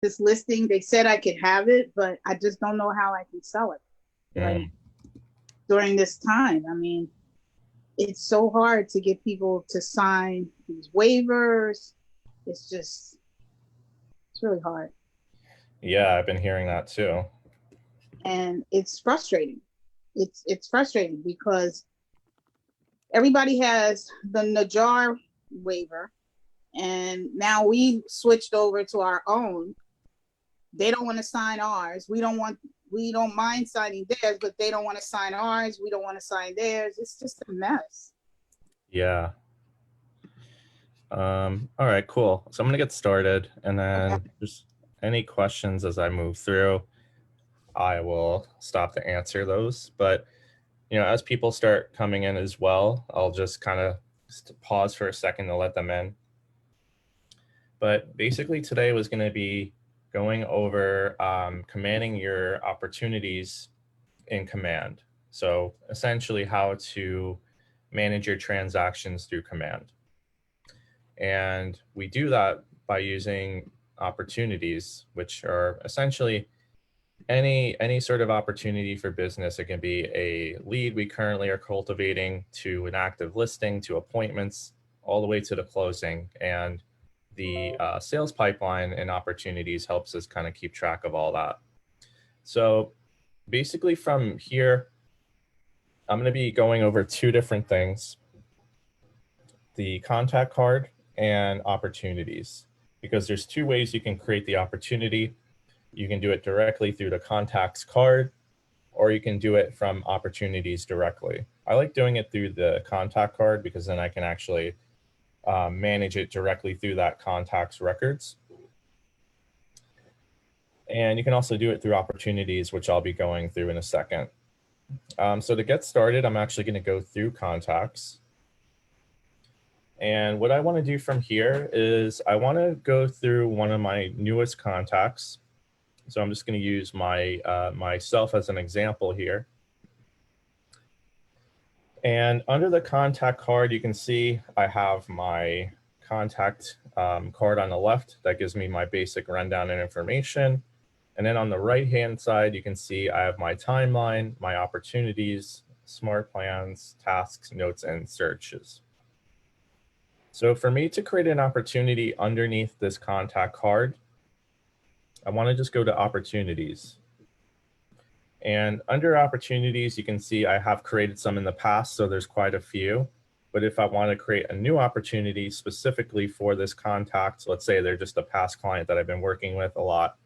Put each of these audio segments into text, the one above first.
this listing. They said I could have it, but I just don't know how I can sell it right Mm, during this time. I mean, it's so hard to get people to sign these waivers. It's just, it's really hard. yeah, I've been hearing that too. And it's frustrating. It's frustrating because everybody has the Najar waiver, and now we switched over to our own. They don't want to sign ours. We don't mind signing theirs, but they don't want to sign ours. We don't want to sign theirs. It's just a mess. Yeah. All right, cool. So I'm gonna get started, and Okay. then just any questions as I move through, I will stop to answer those. But as people start coming in as well, I'll just kind of pause for a second to let them in. But basically, today was going to be going over commanding your opportunities in Command. So essentially, how to manage your transactions through Command. And we do that by using opportunities, which are essentially any sort of opportunity for business. It can be a lead we currently are cultivating, to an active listing, to appointments, all the way to the closing. And the sales pipeline and opportunities helps us kind of keep track of all that. So basically from here, I'm going to be going over two different things: the contact card and opportunities, because there's two ways you can create the opportunity. You can do it directly through the contacts card, or you can do it from opportunities directly. I like doing it through the contact card because then I can actually manage it directly through that contact's records. And you can also do it through opportunities, which I'll be going through in a second. So to get started, I'm actually going to go through contacts. And what I want to do from here is I want to go through one of my newest contacts. So I'm just going to use myself as an example here. And under the contact card, you can see I have my contact card on the left that gives me my basic rundown and information. And then on the right-hand side, you can see I have my timeline, my opportunities, smart plans, tasks, notes, and searches. So for me to create an opportunity underneath this contact card, I want to just go to opportunities. And under opportunities, you can see I have created some in the past, so there's quite a few. But if I want to create a new opportunity specifically for this contact, let's say they're just a past client that I've been working with a lot,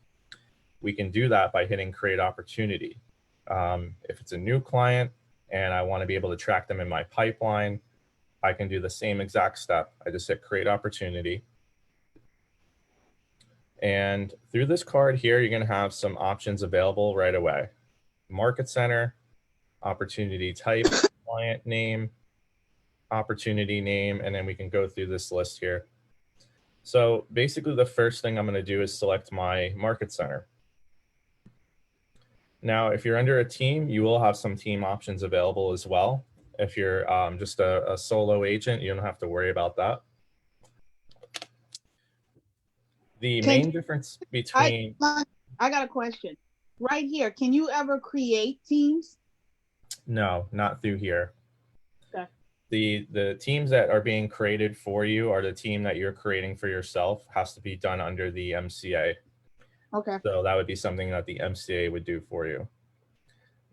we can do that by hitting create opportunity. If it's a new client and I want to be able to track them in my pipeline, I can do the same exact step. I just hit create opportunity. And through this card here, you're going to have some options available right away: market center, opportunity type, client name, opportunity name, and then we can go through this list here. So basically the first thing I'm going to do is select my market center. Now, if you're under a team, you will have some team options available as well. If you're just a solo agent, you don't have to worry about that. The Can main difference I? between, I got a question. Right here, can you ever create teams? no, not through here. Okay. The teams that are being created for you, or the team that you're creating for yourself, has to be done under the MCA. Okay. So that would be something that the MCA would do for you.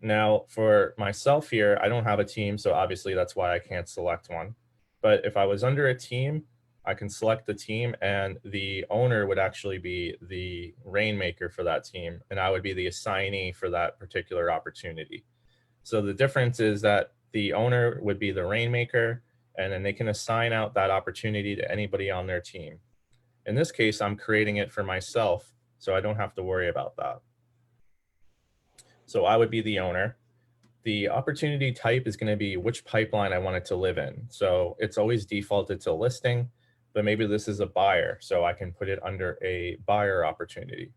Now, for myself here, I don't have a team, so obviously that's why I can't select one. But if I was under a team, I can select the team, and the owner would actually be the rainmaker for that team, and I would be the assignee for that particular opportunity. So the difference is that the owner would be the rainmaker, and then they can assign out that opportunity to anybody on their team. In this case, I'm creating it for myself, so I don't have to worry about that. So I would be the owner. The opportunity type is going to be which pipeline I want it to live in. So it's always defaulted to listing, but maybe this is a buyer, so I can put it under a buyer opportunity,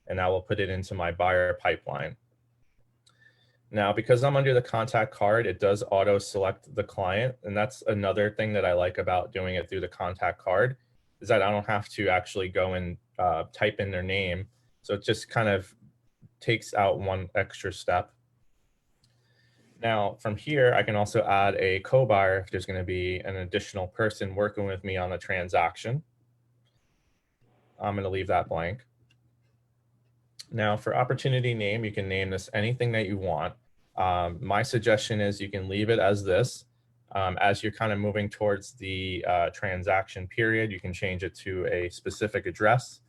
and I will put it into my buyer pipeline. Now, because I'm under the contact card, it does auto select the client. And that's another thing that I like about doing it through the contact card. is that I don't have to actually go and type in their name. So it just kind of takes out one extra step. Now from here, I can also add a co-buyer if there's going to be an additional person working with me on a transaction. I'm going to leave that blank. Now for opportunity name, you can name this anything that you want. My suggestion is you can leave it as this. As you're kind of moving towards the transaction period, you can change it to a specific address.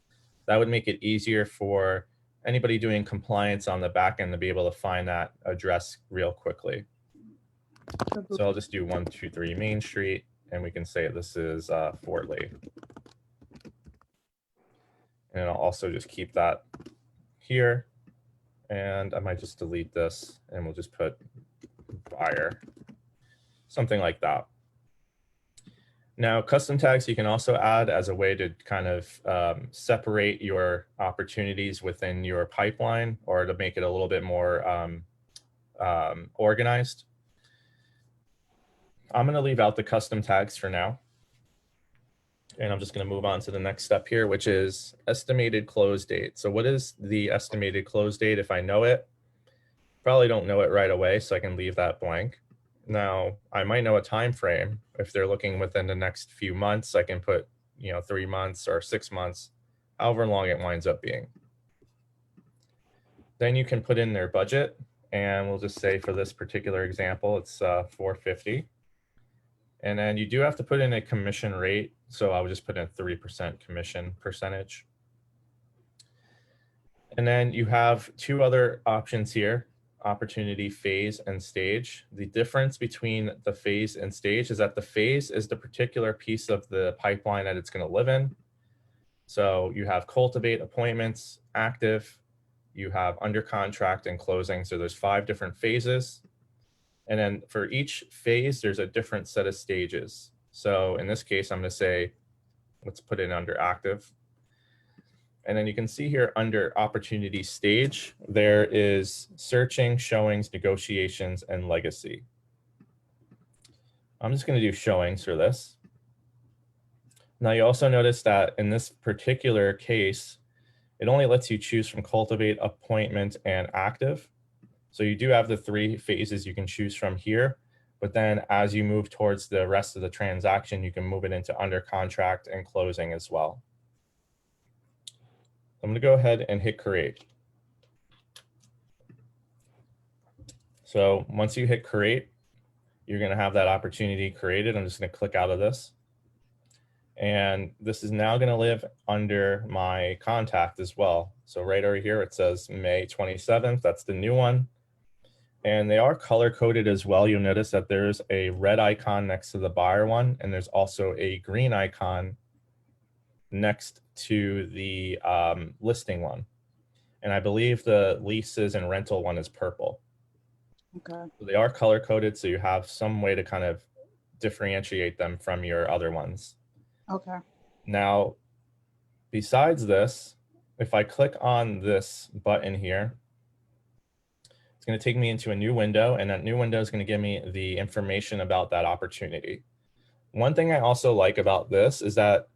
That would make it easier for anybody doing compliance on the back end to be able to find that address real quickly. So I'll just do 123 Main Street, and we can say this is Fort Lee. And I'll also just keep that here. And I might just delete this, and we'll just put buyer, something like that. Now, custom tags you can also add as a way to kind of separate your opportunities within your pipeline, or to make it a little bit more organized. I'm going to leave out the custom tags for now. And I'm just going to move on to the next step here, which is estimated close date. So what is the estimated close date if I know it? Probably don't know it right away, so I can leave that blank. Now, I might know a time frame. If they're looking within the next few months, I can put 3 months or 6 months, however long it winds up being. Then you can put in their budget, and we'll just say for this particular example, it's $450. And then you do have to put in a commission rate. So I would just put in 3% commission percentage. And then you have two other options here, opportunity phase and stage. The difference between the phase and stage is that the phase is the particular piece of the pipeline that it's going to live in. So you have cultivate, appointments, active, you have under contract, and closing. So there's 5 different phases. And then for each phase, there's a different set of stages. So in this case, I'm going to say, let's put it under active. And then you can see here under opportunity stage, there is searching, showings, negotiations, and legacy. I'm just going to do showings for this. Now you also notice that in this particular case, it only lets you choose from cultivate, appointment, and active. So you do have the 3 phases you can choose from here, but then as you move towards the rest of the transaction, you can move it into under contract and closing as well. I'm going to go ahead and hit create. So once you hit create, you're going to have that opportunity created. I'm just going to click out of this. And this is now going to live under my contact as well. So right over here, it says May 27th. That's the new one. And they are color coded as well. You'll notice that there's a red icon next to the buyer one, and there's also a green icon next to the listing one. And I believe the leases and rental one is purple. Okay. So they are color coded, so you have some way to kind of differentiate them from your other ones. Okay. Now, besides this, if I click on this button here, it's going to take me into a new window, and that new window is going to give me the information about that opportunity. One thing I also like about this is that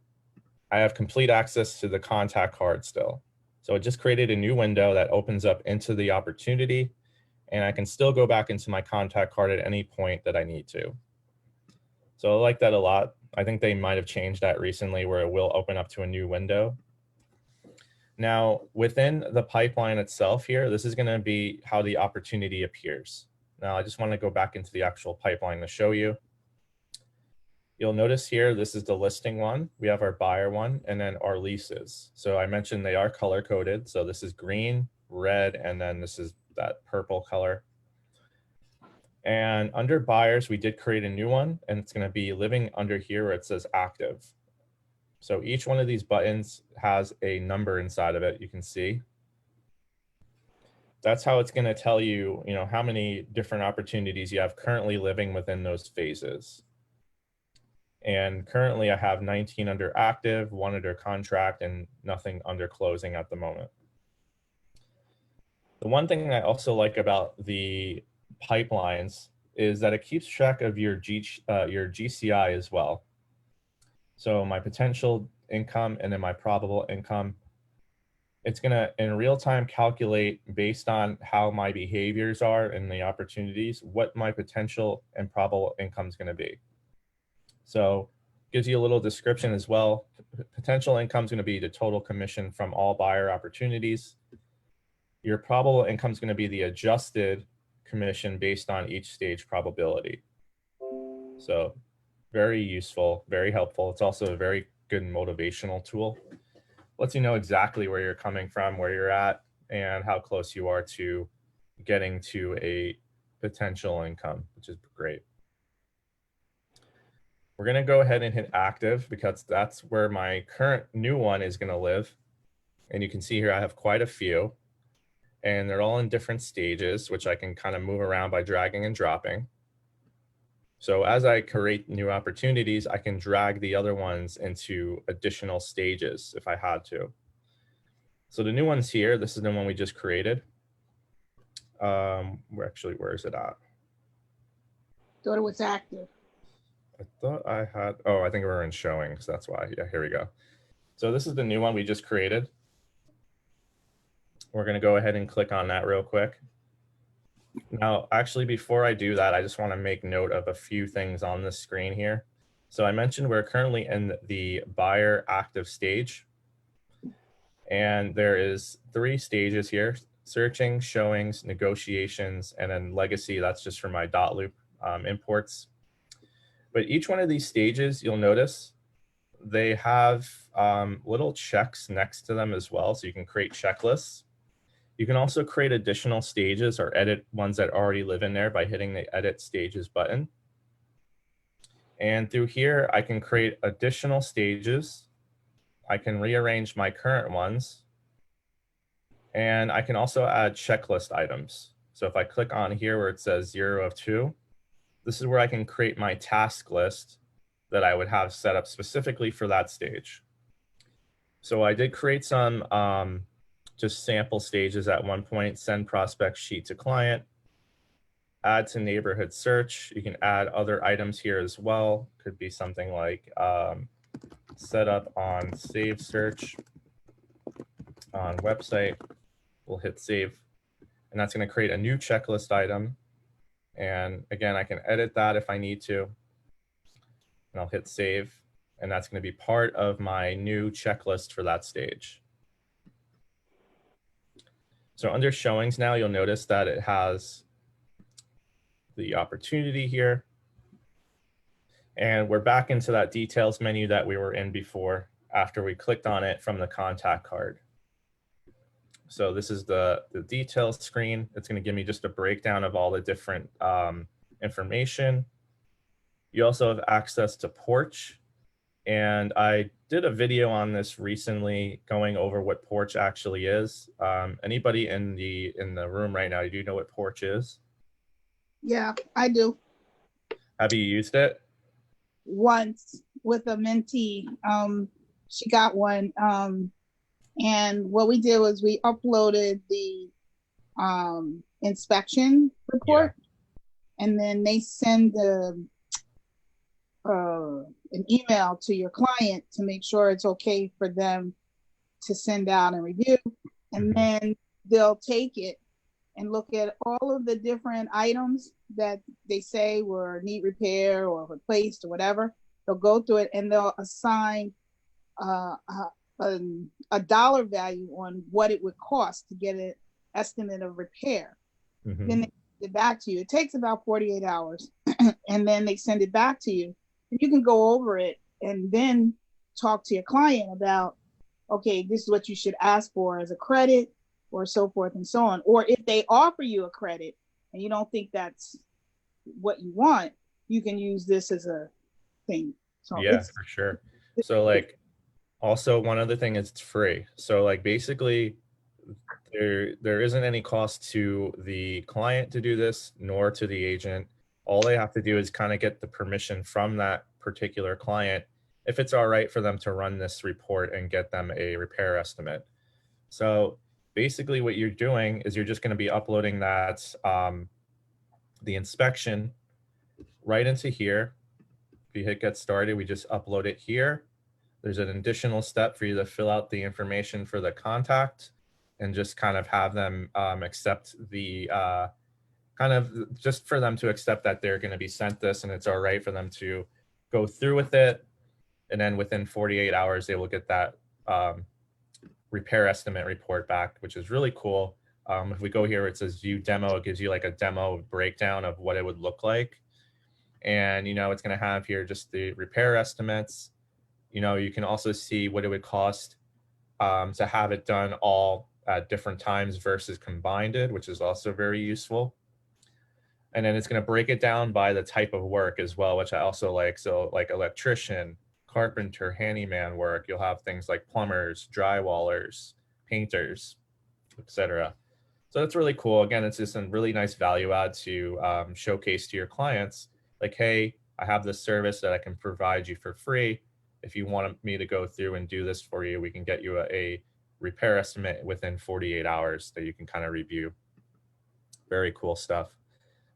I have complete access to the contact card still. So it just created a new window that opens up into the opportunity, and I can still go back into my contact card at any point that I need to. So I like that a lot. I think they might have changed that recently where it will open up to a new window. Now, within the pipeline itself here, this is going to be how the opportunity appears. Now, I just want to go back into the actual pipeline to show you. You'll notice here, this is the listing one. We have our buyer one, and then our leases. So I mentioned they are color coded. So this is green, red, and then this is that purple color. And under buyers, we did create a new one, and it's going to be living under here where it says active. So each one of these buttons has a number inside of it, you can see. That's how it's going to tell you, how many different opportunities you have currently living within those phases. And currently I have 19 under active, 1 under contract, and nothing under closing at the moment. The one thing I also like about the pipelines is that it keeps track of your GCI as well. So my potential income and then my probable income, it's going to in real time calculate based on how my behaviors are and the opportunities, what my potential and probable income is going to be. So gives you a little description as well. Potential income is going to be the total commission from all buyer opportunities. Your probable income is going to be the adjusted commission based on each stage probability. So very useful, very helpful. It's also a very good motivational tool. Lets you know exactly where you're coming from, where you're at, and how close you are to getting to a potential income, which is great. We're going to go ahead and hit active because that's where my current new one is going to live. And you can see here I have quite a few, and they're all in different stages, which I can kind of move around by dragging and dropping. So as I create new opportunities, I can drag the other ones into additional stages if I had to. So the new one's here. This is the one we just created. Where is it at? Thought it was active. I thought I had, oh, I think we're in showings. That's why. Yeah, here we go. So this is the new one we just created. We're going to go ahead and click on that real quick. Now, actually, before I do that, I just want to make note of a few things on the screen here. So I mentioned we're currently in the buyer active stage. And there is 3 stages here: searching, showings, negotiations, and then legacy. That's just for my dot loop imports. But each one of these stages, you'll notice they have little checks next to them as well. So you can create checklists. You can also create additional stages or edit ones that already live in there by hitting the edit stages button. And through here, I can create additional stages. I can rearrange my current ones. And I can also add checklist items. So if I click on here where it says 0 of 2, this is where I can create my task list that I would have set up specifically for that stage. So I did create some just sample stages at one point: send prospect sheet to client, add to neighborhood search. You can add other items here as well. Could be something like set up on save search on website. We'll hit save, and that's going to create a new checklist item. And again, I can edit that if I need to, and I'll hit save, and that's going to be part of my new checklist for that stage. So under showings now, you'll notice that it has the opportunity here. And we're back into that details menu that we were in before after we clicked on it from the contact card. So this is the details screen. It's going to give me just a breakdown of all the different information. You also have access to Porch. And I did a video on this recently going over what Porch actually is. Anybody in the room right now, do you know what Porch is? Yeah, I do. Have you used it? Once with a mentee. She got one. And what we did was we uploaded the inspection report, and then they send an email to your client to make sure it's okay for them to send out and review. And then they'll take it and look at all of the different items that they say were need repair or replaced or whatever. They'll go through it and they'll assign a dollar value on what it would cost to get an estimate of repair. Then they send it back to you. It takes about 48 hours and then they send it back to you. And you can go over it and then talk to your client about, okay, this is what you should ask for as a credit or so forth and so on. Or if they offer you a credit and you don't think that's what you want, you can use this as a thing. So yeah, for sure. So like, also one other thing is it's free. So like basically there isn't any cost to the client to do this, nor to the agent. All they have to do is kind of get the permission from that particular client if it's all right for them to run this report and get them a repair estimate. So basically what you're doing is you're just going to be uploading that the inspection right into here. If you hit get started, we just upload it here. there's an additional step for you to fill out the information for the contact and just kind of have them accept the kind of just for them to accept that they're going to be sent this and it's all right for them to go through with it. And then within 48 hours, they will get that repair estimate report back, which is really cool. If we go here, it says view demo. It gives you like a demo breakdown of what it would look like. And, you know, it's going to have here just the repair estimates. You know, you can also see what it would cost to have it done all at different times versus combined, which is also very useful. And then it's going to break it down by the type of work as well, which I also like. So like electrician, carpenter, handyman work, you'll have things like plumbers, drywallers, painters, etc. So that's really cool. Again, it's just a really nice value add to showcase to your clients. Like, hey, I have this service that I can provide you for free. If you want me to go through and do this for you, we can get you a repair estimate within 48 hours that you can kind of review. Very cool stuff.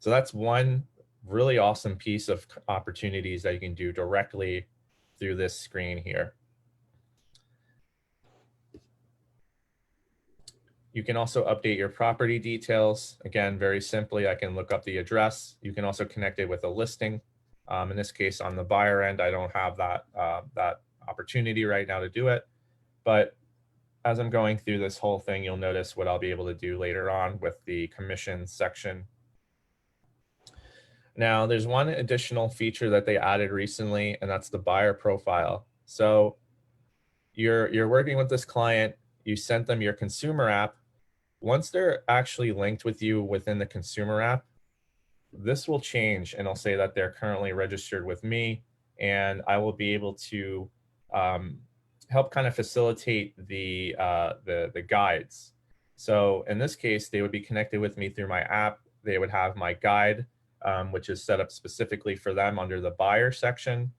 So that's one really awesome piece of opportunities that you can do directly through this screen here. You can also update your property details. Again, very simply, I can look up the address. You can also connect it with a listing. In this case, on the buyer end, I don't have that, that opportunity right now to do it. But as I'm going through this whole thing, you'll notice what I'll be able to do later on with the commission section. Now, there's one additional feature that they added recently, and that's the buyer profile. So you're working with this client, you sent them your consumer app. Once they're actually linked with you within the consumer app, this will change and it'll say that they're currently registered with me, and I will be able to help kind of facilitate the guides. So in this case, they would be connected with me through my app. They would have my guide, which is set up specifically for them under the buyer section.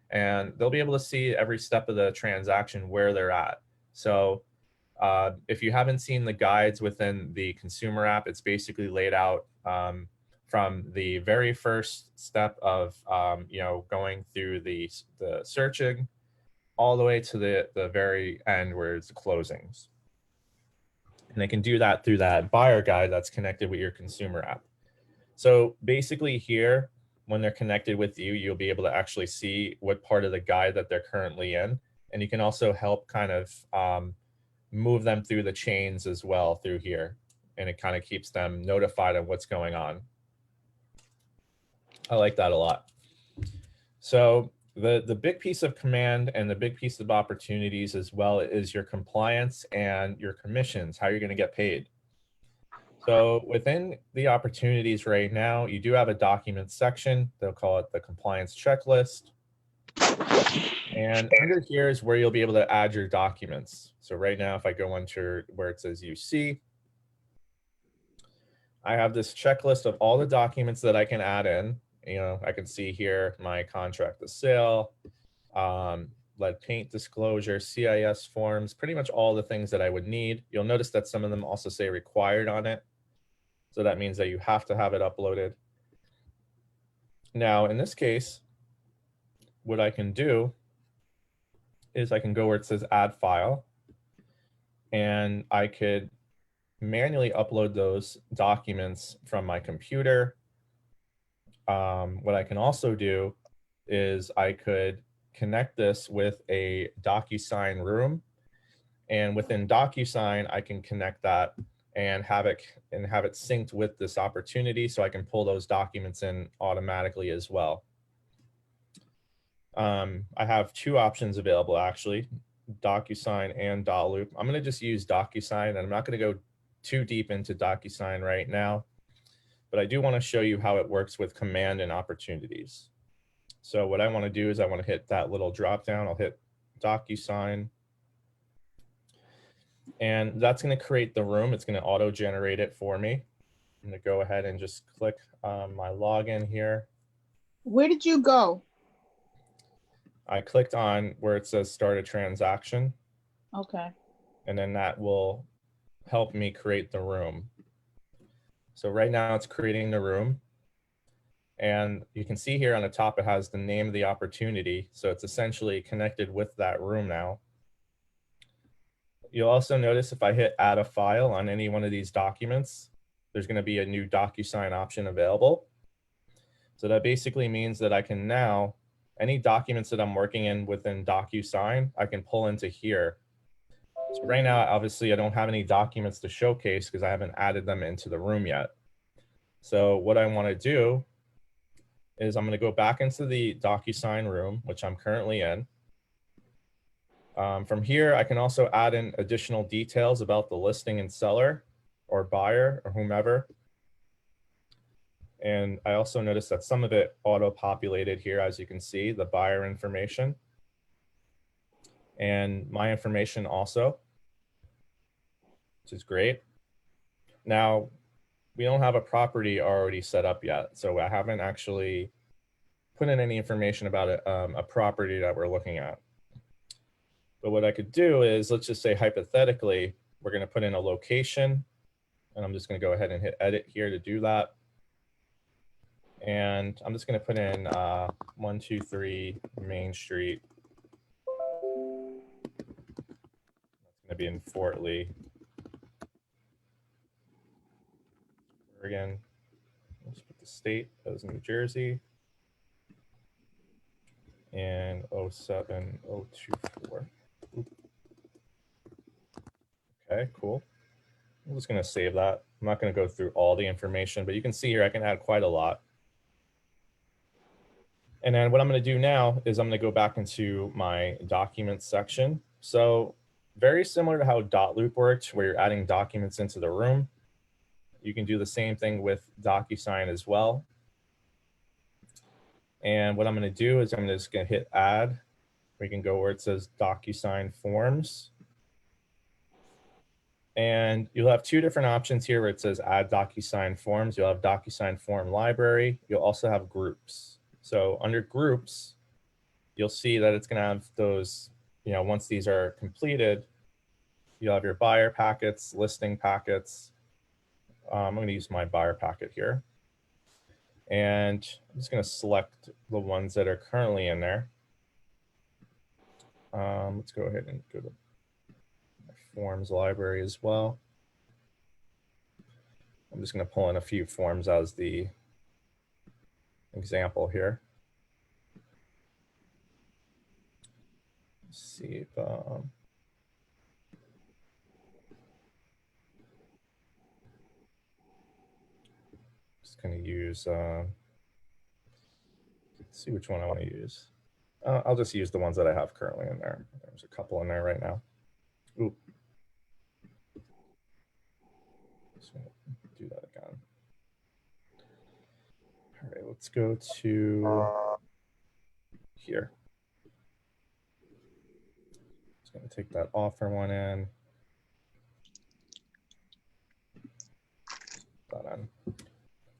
And they'll be able to see every step of the transaction where they're at. So if you haven't seen the guides within the consumer app, it's basically laid out from the very first step of you know, going through the searching all the way to the very end where it's the closings. And they can do that through that buyer guide that's connected with your consumer app. So basically here, when they're connected with you, you'll be able to actually see what part of the guide that they're currently in. And you can also help kind of move them through the chains as well through here. And it kind of keeps them notified of what's going on. I like that a lot. So the big piece of command and the big piece of opportunities as well is your compliance and your commissions, how you're going to get paid. So within the opportunities right now, you do have a document section. They'll call it the compliance checklist. And under here is where you'll be able to add your documents. So right now, if I go into where it says UC, I have this checklist of all the documents that I can add in. You know, I can see here my contract of sale, lead paint disclosure, CIS forms, pretty much all the things that I would need. You'll notice that some of them also say required on it. So that means that you have to have it uploaded. Now, in this case, what I can do is I can go where it says add file, and I could manually upload those documents from my computer. What I can also do is I could connect this with a DocuSign room, and within DocuSign, I can connect that and have it synced with this opportunity, so I can pull those documents in automatically as well. I have two options available actually, DocuSign and Dotloop. I'm going to just use DocuSign, and I'm not going to go too deep into DocuSign right now, but I do want to show you how it works with command and opportunities. So what I want to do is I want to hit that little drop down. I'll hit DocuSign, and that's going to create the room. It's going to auto generate it for me. I'm going to go ahead and just click my login here. Where did you go? I clicked on where it says start a transaction. Okay. And then that will help me create the room. So right now it's creating the room. And you can see here on the top, it has the name of the opportunity. So it's essentially connected with that room now. You'll also notice if I hit add a file on any one of these documents, there's going to be a new DocuSign option available. So that basically means that I can now, any documents that I'm working in within DocuSign, I can pull into here. So right now, obviously, I don't have any documents to showcase because I haven't added them into the room yet. So what I want to do is I'm going to go back into the DocuSign room, which I'm currently in. From here, I can also add in additional details about the listing and seller or buyer or whomever. And I also noticed that some of it auto-populated here, as you can see, the buyer information and my information also, which is great. Now, we don't have a property already set up yet, so I haven't actually put in any information about it, a property that we're looking at. But what I could do is, let's just say hypothetically, we're going to put in a location, and I'm just going to go ahead and hit edit here to do that. And I'm just going to put in 123 Main Street. It's going to be in Fort Lee, Oregon. Let's put the state as New Jersey. And 07024. Okay, cool. I'm just going to save that. I'm not going to go through all the information, but you can see here I can add quite a lot. And then what I'm going to do now is I'm going to go back into my documents section. So very similar to how dotloop worked, where you're adding documents into the room. You can do the same thing with DocuSign as well. And what I'm going to do is I'm just going to hit add. We can go where it says DocuSign forms. And you'll have two different options here where it says add DocuSign forms. You'll have DocuSign form library. You'll also have groups. So under groups, you'll see that it's going to have those, once these are completed, you'll have your buyer packets, listing packets. I'm going to use my buyer packet here. And I'm just going to select the ones that are currently in there. Let's go ahead and go to my forms library as well. I'm just going to pull in a few forms as the example here. Let's see if just going to use, let's see which one I want to use. I'll just use the ones that I have currently in there. There's a couple in there right now. Ooh. Just gonna do that again. All right, let's go to here. Just going to take that offer one in. That in.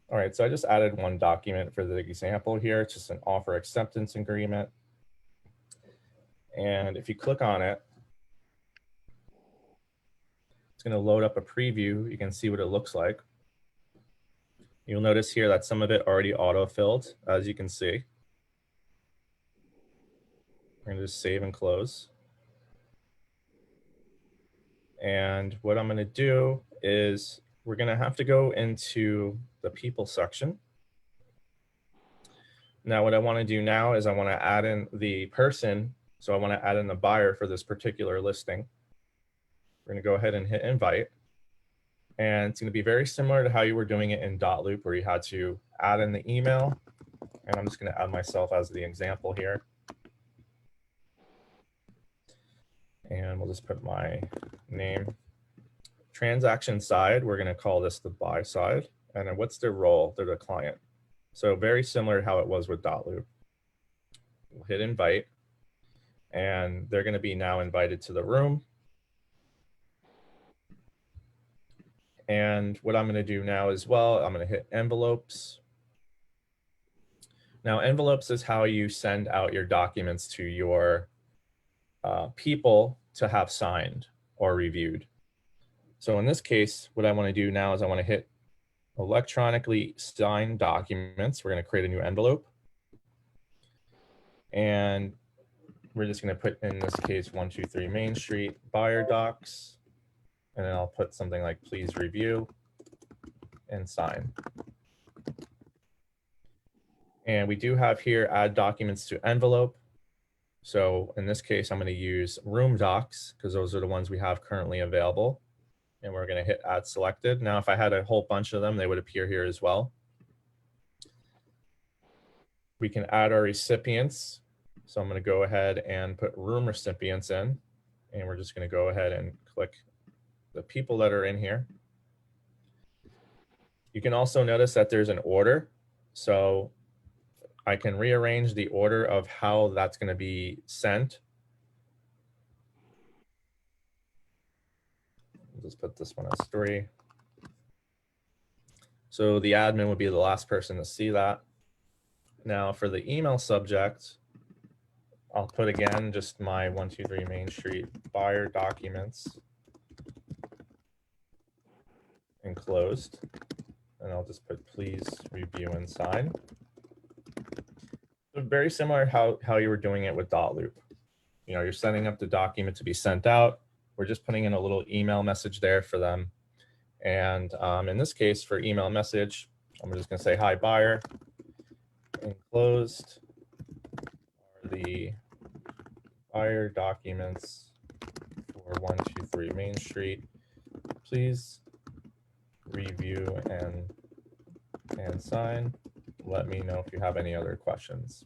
All right, so I just added one document for the example here. It's just an offer acceptance agreement. And if you click on it, it's going to load up a preview. You can see what it looks like. You'll notice here that some of it already auto-filled, as you can see. We're going to just save and close. And what I'm going to do is we're going to have to go into the people section. Now, what I want to do now is I want to add in the person. So I want to add in the buyer for this particular listing. We're going to go ahead and hit invite. And it's going to be very similar to how you were doing it in dotloop, where you had to add in the email. And I'm just going to add myself as the example here. And we'll just put my name. Transaction side, we're going to call this the buy side. And then what's their role? They're the client. So very similar to how it was with dotloop. We'll hit invite. And they're going to be now invited to the room. And what I'm going to do now as well, I'm going to hit envelopes. Now, envelopes is how you send out your documents to your people to have signed or reviewed. So in this case, what I want to do now is I want to hit electronically signed documents. We're going to create a new envelope. And we're just going to put, in this case, 123 Main Street buyer docs. And then I'll put something like please review and sign. And we do have here add documents to envelope. So in this case, I'm going to use room docs because those are the ones we have currently available. And we're going to hit add selected. Now, if I had a whole bunch of them, they would appear here as well. We can add our recipients. So I'm going to go ahead and put room recipients in. And we're just going to go ahead and click the people that are in here. You can also notice that there's an order. So I can rearrange the order of how that's going to be sent. I'll just put this one as 3. So the admin would be the last person to see that. Now for the email subject, I'll put again just my 123 Main Street buyer documents enclosed. And I'll just put please review and sign. So very similar how you were doing it with dotloop. You know, you're setting up the document to be sent out. We're just putting in a little email message there for them. And in this case, for email message, I'm just going to say, hi, buyer. Enclosed are the buyer documents for 123 Main Street. Please review and sign. Let me know if you have any other questions.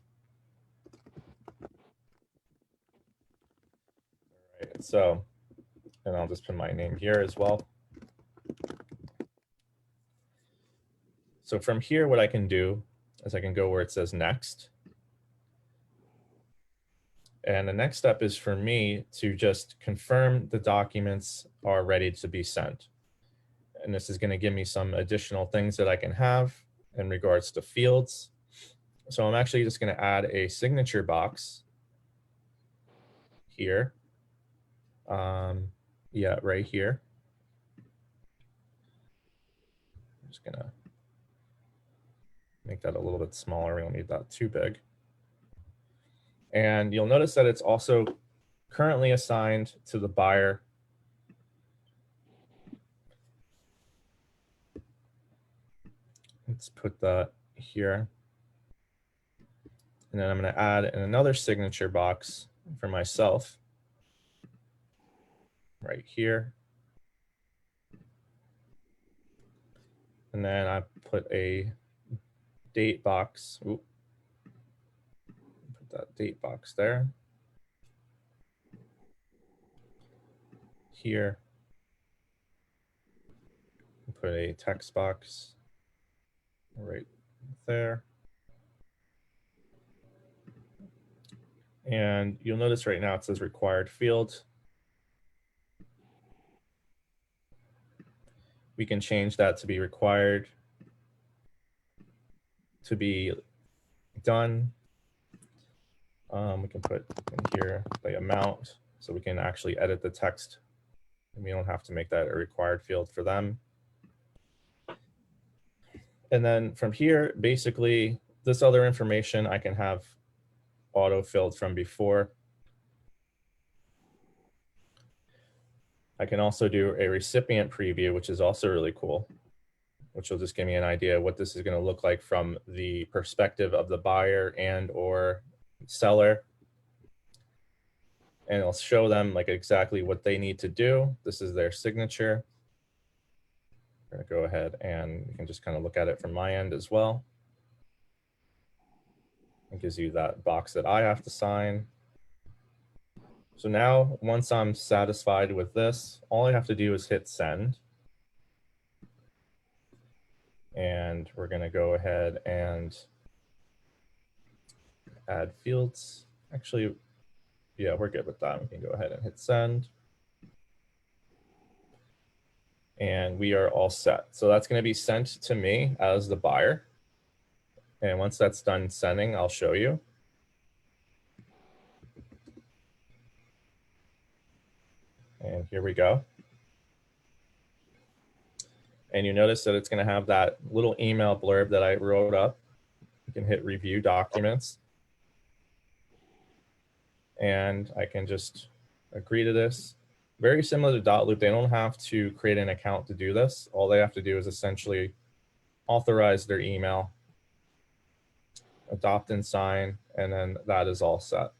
All right, so, and I'll just put my name here as well. So from here, what I can do is I can go where it says next. And the next step is for me to just confirm the documents are ready to be sent. And this is going to give me some additional things that I can have in regards to fields. So I'm actually just going to add a signature box here. Yeah, right here. I'm just going to make that a little bit smaller. We don't need that too big. And you'll notice that it's also currently assigned to the buyer. Let's put that here. And then I'm going to add in another signature box for myself right here. And then I put a date box. Ooh. Put that date box there. Here. Put a text box right there. And you'll notice right now it says required field. We can change that to be required, to be done. We can put in here the amount so we can actually edit the text and we don't have to make that a required field for them. And then from here, basically this other information I can have auto-filled from before. I can also do a recipient preview, which is also really cool, which will just give me an idea of what this is going to look like from the perspective of the buyer and or seller. And it'll show them like exactly what they need to do. This is their signature. I'm going to go ahead and you can just kind of look at it from my end as well. It gives you that box that I have to sign. So now, once I'm satisfied with this, all I have to do is hit send. And we're going to go ahead and add fields. Actually, yeah, we're good with that. We can go ahead and hit send. And we are all set. So that's going to be sent to me as the buyer. And once that's done sending, I'll show you. And here we go. And you notice that it's going to have that little email blurb that I wrote up. You can hit review documents. And I can just agree to this. Very similar to Dotloop, they don't have to create an account to do this. All they have to do is essentially authorize their email, adopt and sign, and then that is all set.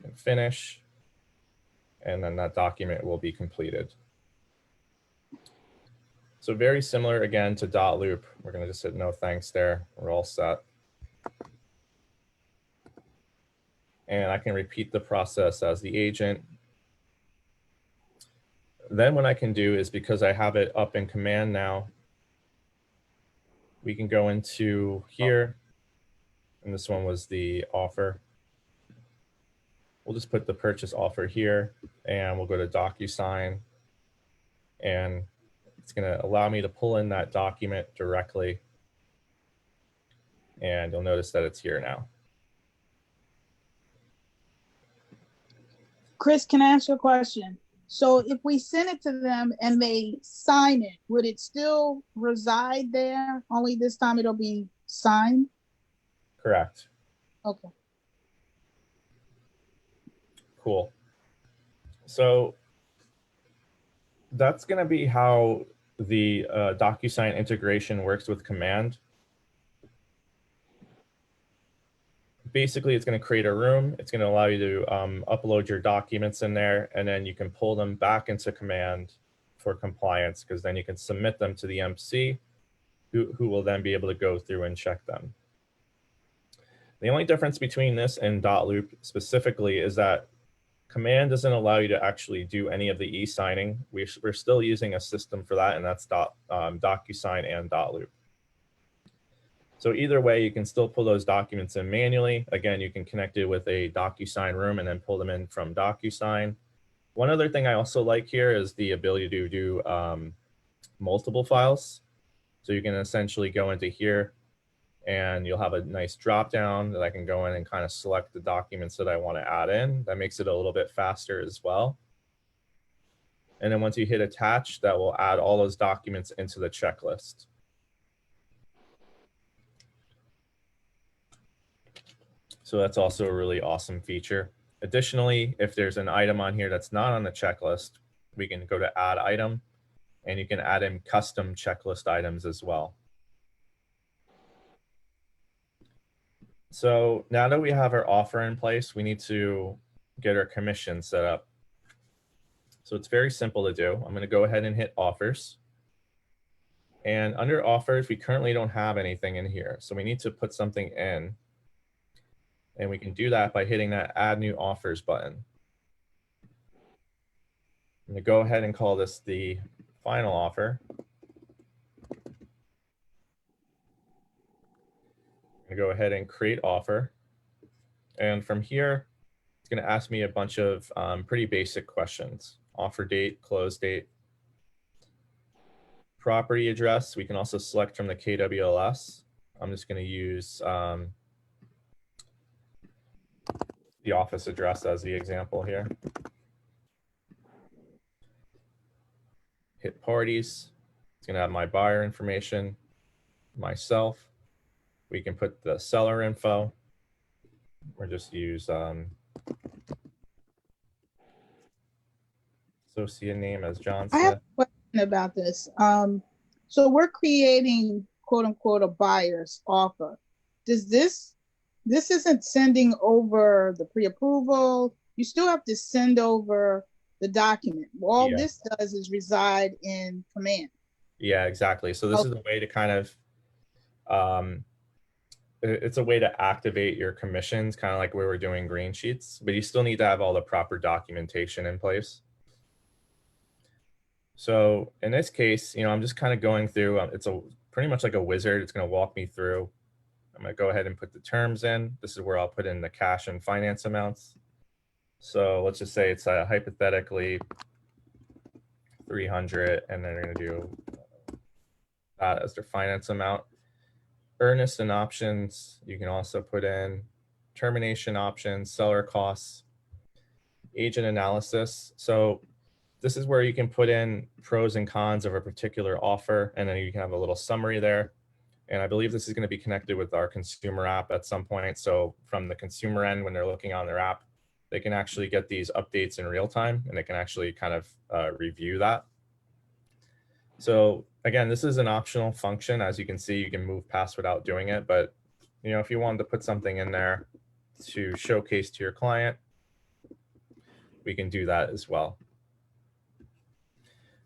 And finish, and then that document will be completed. So very similar again to Dotloop. We're going to just hit no thanks there. We're all set. And I can repeat the process as the agent. Then what I can do is, because I have it up in command now, we can go into here, and this one was the offer. We'll just put the purchase offer here, and we'll go to DocuSign, and it's going to allow me to pull in that document directly. And you'll notice that it's here now. Chris, can I ask you a question? So if we send it to them and they sign it, would it still reside there? Only this time it'll be signed? Correct. Okay. Cool. So that's going to be how the DocuSign integration works with command. Basically, it's going to create a room. It's going to allow you to upload your documents in there, and then you can pull them back into command for compliance, because then you can submit them to the MC, who will then be able to go through and check them. The only difference between this and Dotloop specifically is that command doesn't allow you to actually do any of the e-signing. We're still using a system for that, and that's DocuSign and Dotloop. So either way, you can still pull those documents in manually. Again, you can connect it with a DocuSign room and then pull them in from DocuSign. One other thing I also like here is the ability to do multiple files. So you can essentially go into here, and you'll have a nice drop down that I can go in and kind of select the documents that I want to add in. That makes it a little bit faster as well. And then once you hit attach, that will add all those documents into the checklist. So that's also a really awesome feature. Additionally, if there's an item on here that's not on the checklist, we can go to add item, and you can add in custom checklist items as well. So now that we have our offer in place, we need to get our commission set up. So it's very simple to do. I'm going to go ahead and hit offers. And under offers, we currently don't have anything in here. So we need to put something in. And we can do that by hitting that add new offers button. I'm going to go ahead and call this the final offer. I'm going to go ahead and create offer. And from here, it's going to ask me a bunch of pretty basic questions. Offer date, close date, property address. We can also select from the KWLS. I'm just going to use the office address as the example here. Hit parties. It's going to have my buyer information, myself. We can put the seller info, or just use associate name as John Smith. I have a question about this. So we're creating quote unquote a buyer's offer. Does this isn't sending over the pre-approval? You still have to send over the document. All this does is reside in command. Yeah, exactly. So this is a way to kind of it's a way to activate your commissions, kind of like we were doing green sheets, but you still need to have all the proper documentation in place. So in this case, I'm just kind of going through, it's pretty much like a wizard. It's going to walk me through. I'm going to go ahead and put the terms in. This is where I'll put in the cash and finance amounts. So let's just say it's hypothetically 300, and then they're going to do that as their finance amount. Earnest and options, you can also put in termination options, seller costs, agent analysis. So this is where you can put in pros and cons of a particular offer, and then you can have a little summary there. And I believe this is going to be connected with our consumer app at some point. So from the consumer end, when they're looking on their app, they can actually get these updates in real time, and they can actually kind of review that. So again, this is an optional function. As you can see, you can move past without doing it. But if you wanted to put something in there to showcase to your client, we can do that as well.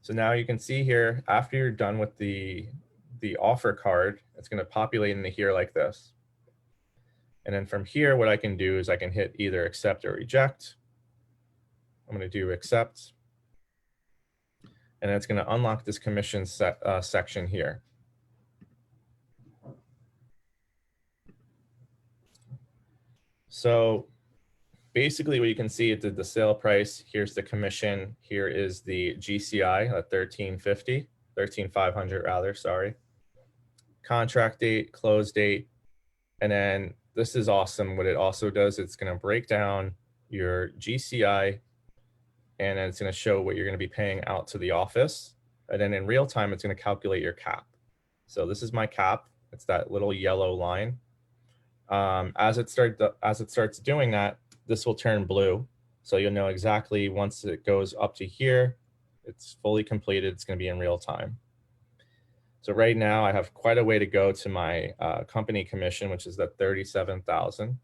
So now you can see here, after you're done with the offer card, it's going to populate into here like this. And then from here, what I can do is I can hit either accept or reject. I'm going to do accept. And it's going to unlock this commission section here. So basically what you can see, it did the sale price. Here's the commission. Here is the GCI at 13,500 rather, sorry. Contract date, close date. And then this is awesome. What it also does, it's going to break down your GCI, and then it's going to show what you're going to be paying out to the office. And then in real time, it's going to calculate your cap. So this is my cap. It's that little yellow line. As it starts doing that, this will turn blue. So you'll know exactly once it goes up to here, it's fully completed. It's going to be in real time. So right now I have quite a way to go to my company commission, which is that 37,000.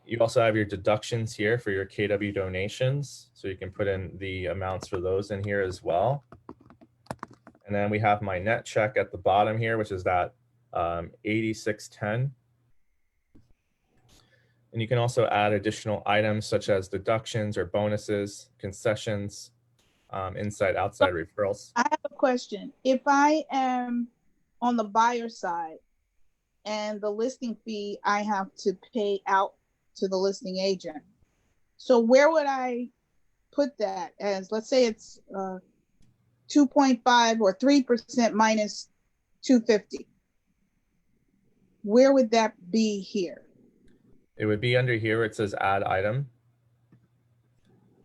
You also have your deductions here for your KW donations. So you can put in the amounts for those in here as well. And then we have my net check at the bottom here, which is that 8610. And you can also add additional items such as deductions or bonuses, concessions, inside, outside referrals. I have a question. If I am on the buyer side and the listing fee I have to pay out to the listing agent, so where would I put that as? Let's say it's 2.5 or 3% minus 250. Where would that be here? It would be under here where it says add item.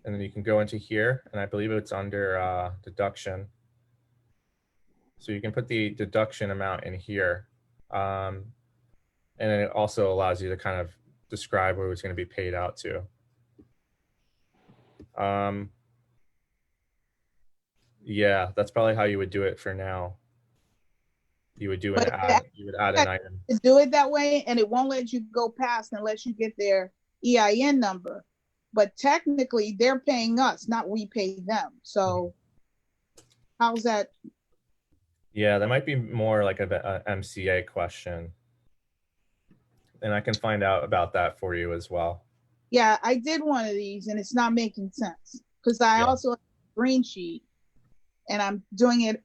And then you can go into here, and I believe it's under deduction. So you can put the deduction amount in here. And then it also allows you to kind of describe where it's going to be paid out to. Yeah, that's probably how you would do it for now. You would do an add, you would add an item. Do it that way, and it won't let you go past unless you get their EIN number. But technically, they're paying us, not we pay them. So how's that? Yeah, that might be more like a MCA question. And I can find out about that for you as well. Yeah, I did one of these, and it's not making sense because I also have a green sheet, and I'm doing it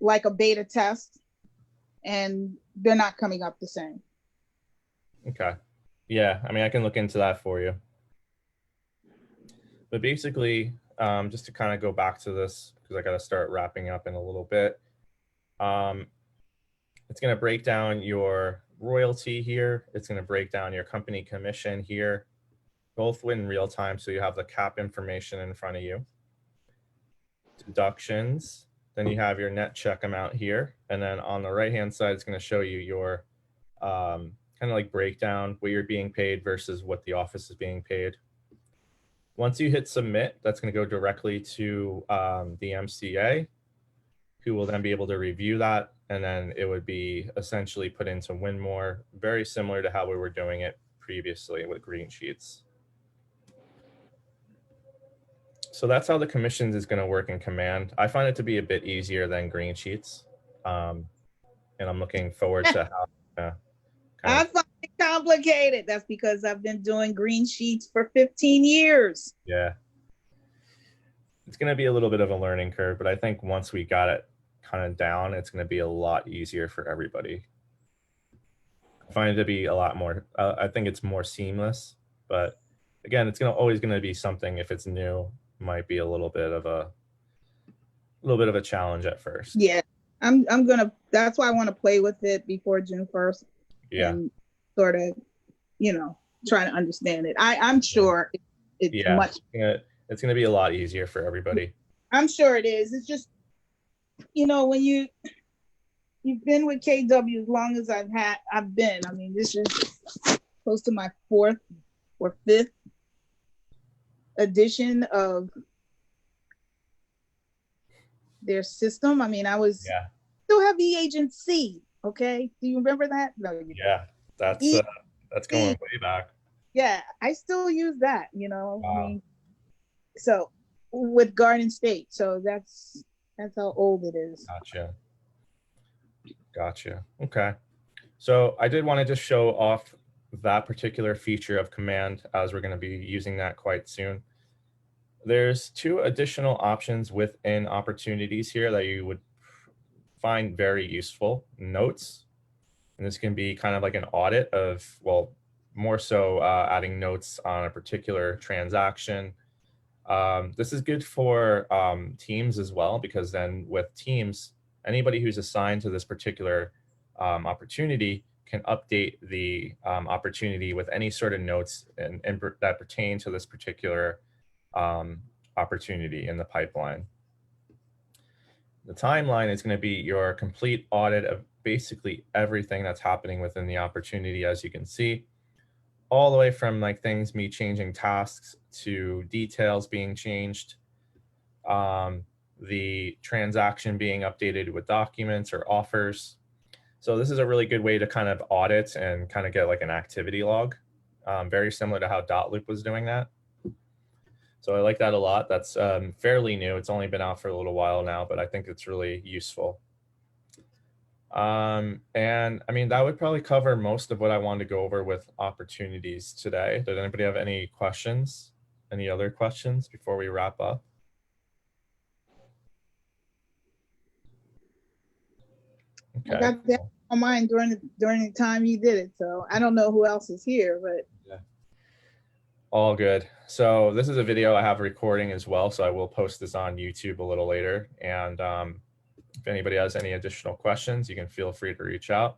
like a beta test, and they're not coming up the same. Okay. Yeah, I mean, I can look into that for you. But basically, just to kind of go back to this, because I got to start wrapping up in a little bit. It's going to break down your royalty here. It's going to break down your company commission here, both in real time. So you have the cap information in front of you. Deductions. Then you have your net check amount here. And then on the right-hand side, it's going to show you your kind of like breakdown, what you're being paid versus what the office is being paid. Once you hit submit, that's going to go directly to the MCA, who will then be able to review that. And then it would be essentially put into Winmore, very similar to how we were doing it previously with green sheets. So that's how the commissions is going to work in Command. I find it to be a bit easier than green sheets. And I'm looking forward to how. I find it complicated. That's because I've been doing green sheets for 15 years. Yeah. It's going to be a little bit of a learning curve, but I think once we got it kind of down, it's going to be a lot easier for everybody. I find it to be a lot more, I think it's more seamless, but again, it's always going to be something, if it's new, might be a little bit of a challenge at first. Yeah. That's why I want to play with it before June 1st. Yeah. And sort of, try to understand it. I'm sure it's much. it's going to be a lot easier for everybody. I'm sure it is. It's just, when you've been with KW as long as I've been. I mean, this is close to my fourth or fifth edition of their system. I mean, I was Yeah. still have the Agent C. Okay, do you remember that? No, you Yeah. That's going way back. Yeah, I still use that. I Wow. mean, so with Garden State. So that's how old it is. Gotcha. Okay. So I did want to just show off that particular feature of command, as we're going to be using that quite soon. There's two additional options within opportunities here that you would find very useful. Notes, and this can be kind of like an audit of, well, more so adding notes on a particular transaction. This is good for teams as well, because then with teams, anybody who's assigned to this particular opportunity can update the opportunity with any sort of notes and that pertain to this particular opportunity in the pipeline. The timeline is going to be your complete audit of basically everything that's happening within the opportunity, as you can see, all the way from like things, me changing tasks, to details being changed, the transaction being updated with documents or offers. So this is a really good way to kind of audit and kind of get like an activity log, very similar to how Dotloop was doing that. So I like that a lot. That's fairly new. It's only been out for a little while now, but I think it's really useful. And I mean, that would probably cover most of what I wanted to go over with opportunities today. Did anybody have any questions? Any other questions before we wrap up? I Okay. got that on mine during the time you did it. So I don't know who else is here, but Yeah. All good. So this is a video I have recording as well, so I will post this on YouTube a little later. And if anybody has any additional questions, you can feel free to reach out.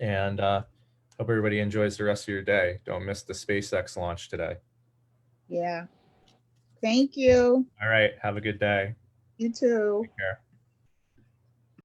And hope everybody enjoys the rest of your day. Don't miss the SpaceX launch today. yeah. Thank you. All right. Have a good day. You too. Take care.